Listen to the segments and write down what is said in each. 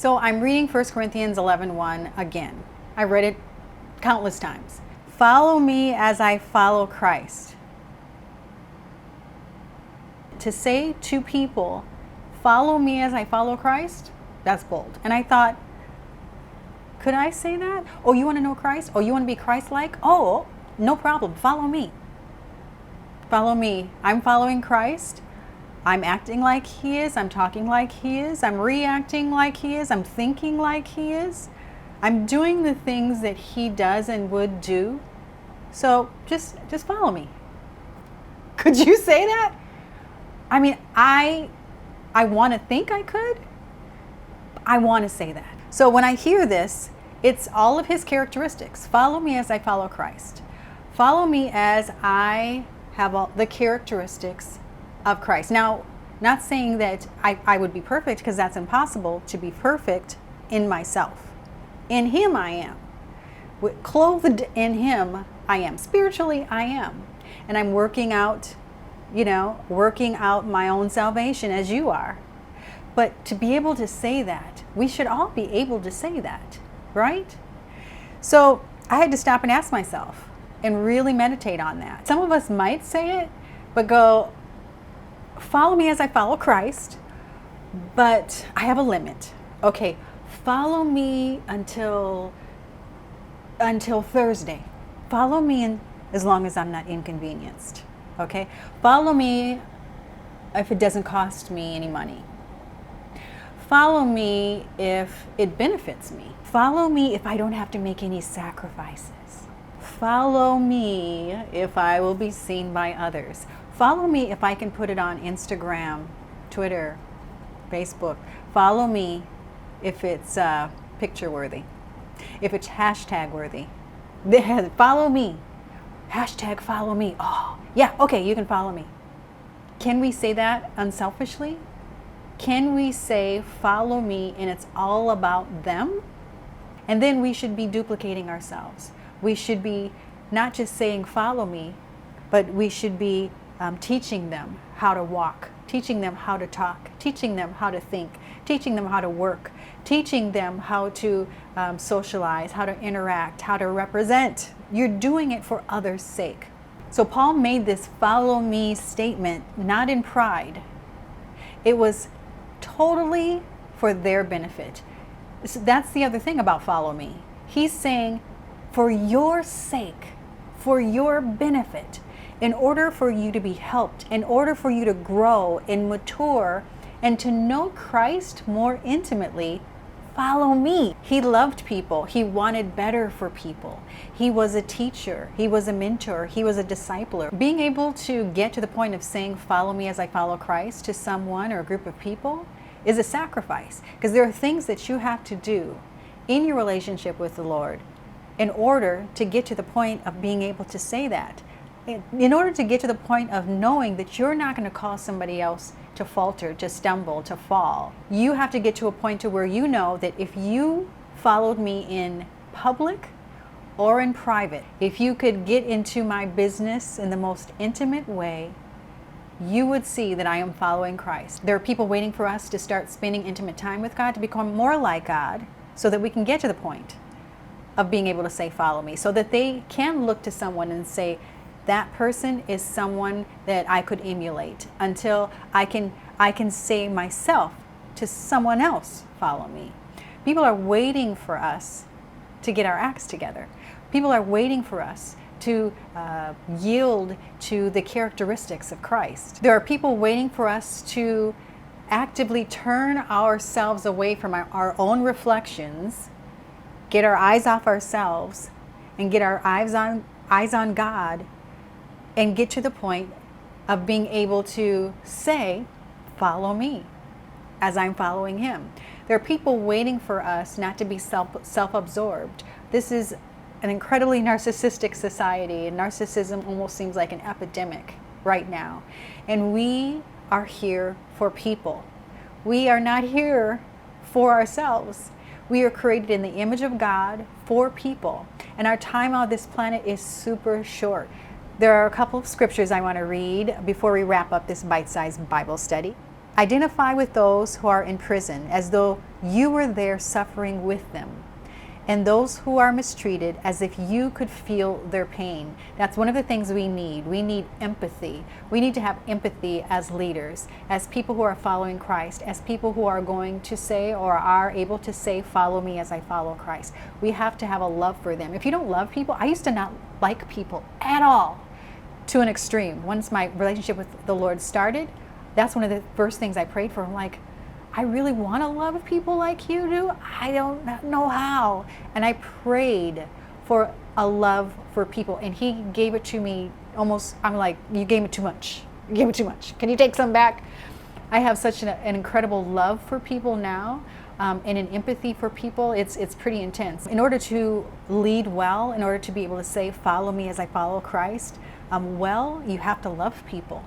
So I'm reading 1 Corinthians 11:1 again. I read it countless times. Follow me as I follow Christ. To say to people, follow me as I follow Christ, that's bold. And I thought, could I say that? Oh, you want to know Christ? Oh, you want to be Christ-like? Oh, no problem. Follow me. Follow me. I'm following Christ. I'm acting like he is. I'm talking like he is. I'm reacting like he is. I'm thinking like he is. I'm doing the things that he does and would do. So just follow me. Could you say that? I mean, I want to think I could. I want to say that. So when I hear this, it's all of his characteristics. Follow me as I follow Christ. Follow me as I have all the characteristics of Christ. Now, not saying that I would be perfect, because that's impossible to be perfect in myself. In him I am. Clothed in him I am. Spiritually I am. And I'm working out my own salvation as you are. But to be able to say that, we should all be able to say that, right? So I had to stop and ask myself and really meditate on that. Some of us might say it, but go, follow me as I follow Christ, but I have a limit. Okay, follow me until Thursday. Follow me as long as I'm not inconvenienced. Okay, follow me if it doesn't cost me any money. Follow me if it benefits me. Follow me if I don't have to make any sacrifices. Follow me if I will be seen by others. Follow me if I can put it on Instagram, Twitter, Facebook. Follow me if it's picture worthy, if it's hashtag worthy. Follow me. Hashtag follow me. Oh, yeah, okay, you can follow me. Can we say that unselfishly? Can we say follow me and it's all about them? And then we should be duplicating ourselves. We should be not just saying follow me, but we should be teaching them how to walk, teaching them how to talk, teaching them how to think, teaching them how to work, teaching them how to socialize, how to interact, how to represent. You're doing it for others' sake. So Paul made this follow me statement not in pride. It was totally for their benefit. So that's the other thing about follow me. He's saying, for your sake, for your benefit, in order for you to be helped, in order for you to grow and mature and to know Christ more intimately, follow me. He loved people. He wanted better for people. He was a teacher. He was a mentor. He was a discipler. Being able to get to the point of saying, follow me as I follow Christ to someone or a group of people is a sacrifice, because there are things that you have to do in your relationship with the Lord in order to get to the point of being able to say that. In order to get to the point of knowing that you're not going to cause somebody else to falter, to stumble, to fall. You have to get to a point to where you know that if you followed me in public or in private, if you could get into my business in the most intimate way, you would see that I am following Christ. There are people waiting for us to start spending intimate time with God, to become more like God, so that we can get to the point of being able to say, follow me, so that they can look to someone and say, that person is someone that I could emulate, until I can say myself to someone else, follow me. People are waiting for us to get our acts together. People are waiting for us to yield to the characteristics of Christ. There are people waiting for us to actively turn ourselves away from our own reflections, get our eyes off ourselves, and get our eyes on God, and get to the point of being able to say, follow me as I'm following him. There are people waiting for us not to be self-absorbed. This is an incredibly narcissistic society, and narcissism almost seems like an epidemic right now. And we are here for people. We are not here for ourselves. We are created in the image of God for people. And our time on this planet is super short. There are a couple of scriptures I want to read before we wrap up this bite-sized Bible study. Identify with those who are in prison as though you were there suffering with them, and those who are mistreated as if you could feel their pain. That's one of the things we need. We need empathy. We need to have empathy as leaders, as people who are following Christ, as people who are going to say or are able to say, follow me as I follow Christ. We have to have a love for them. If you don't love people, I used to not like people at all, to an extreme. Once my relationship with the Lord started, that's one of the first things I prayed for. I'm like, I really want to love people like you do. I don't know how. And I prayed for a love for people, and he gave it to me almost, I'm like, you gave me too much. You gave me too much. Can you take some back? I have such an incredible love for people now, and an empathy for people. It's pretty intense. In order to lead well, in order to be able to say, follow me as I follow Christ, well, you have to love people.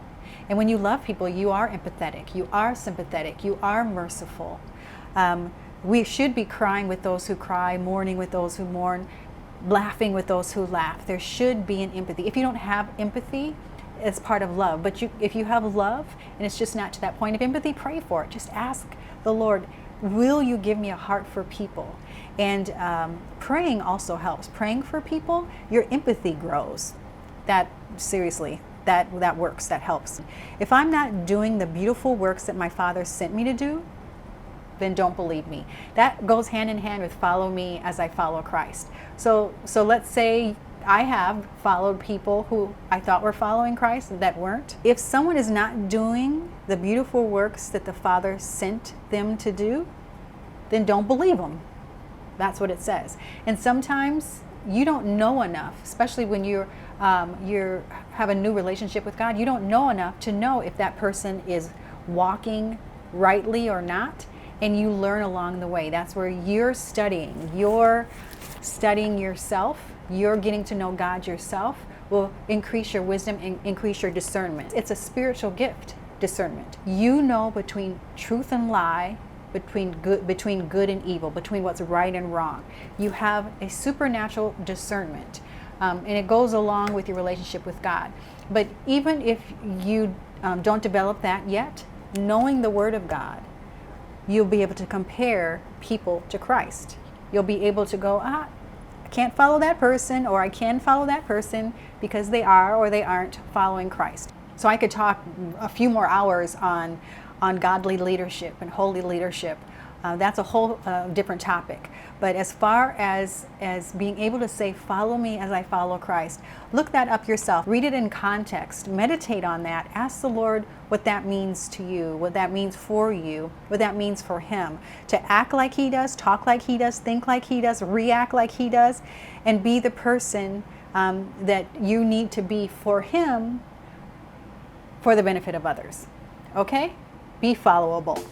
And when you love people, you are empathetic, you are sympathetic, you are merciful. We should be crying with those who cry, mourning with those who mourn, laughing with those who laugh. There should be an empathy. If you don't have empathy, it's part of love. But if you have love and it's just not to that point of empathy, pray for it. Just ask the Lord, will you give me a heart for people? And praying also helps. Praying for people, your empathy grows. That, seriously, that works, that helps. If I'm not doing the beautiful works that my Father sent me to do, then don't believe me. That goes hand in hand with follow me as I follow Christ. So let's say I have followed people who I thought were following Christ that weren't. If someone is not doing the beautiful works that the Father sent them to do, then don't believe them. That's what it says. And sometimes you don't know enough, especially when you have a new relationship with God. You don't know enough to know if that person is walking rightly or not, and you learn along the way. That's where you're studying. You're studying yourself. You're getting to know God yourself will increase your wisdom and increase your discernment. It's a spiritual gift, discernment. You know between truth and lie, between good and evil, between what's right and wrong. You have a supernatural discernment, and it goes along with your relationship with God. But even if you don't develop that yet, knowing the Word of God, you'll be able to compare people to Christ. You'll be able to go, I can't follow that person, or I can follow that person because they are or they aren't following Christ. So I could talk a few more hours on godly leadership and holy leadership. That's a whole different topic. But as far as being able to say, follow me as I follow Christ, look that up yourself. Read it in context. Meditate on that. Ask the Lord what that means to you, what that means for you, what that means for Him. To act like He does, talk like He does, think like He does, react like He does, and be the person that you need to be for Him for the benefit of others. Okay? Be followable.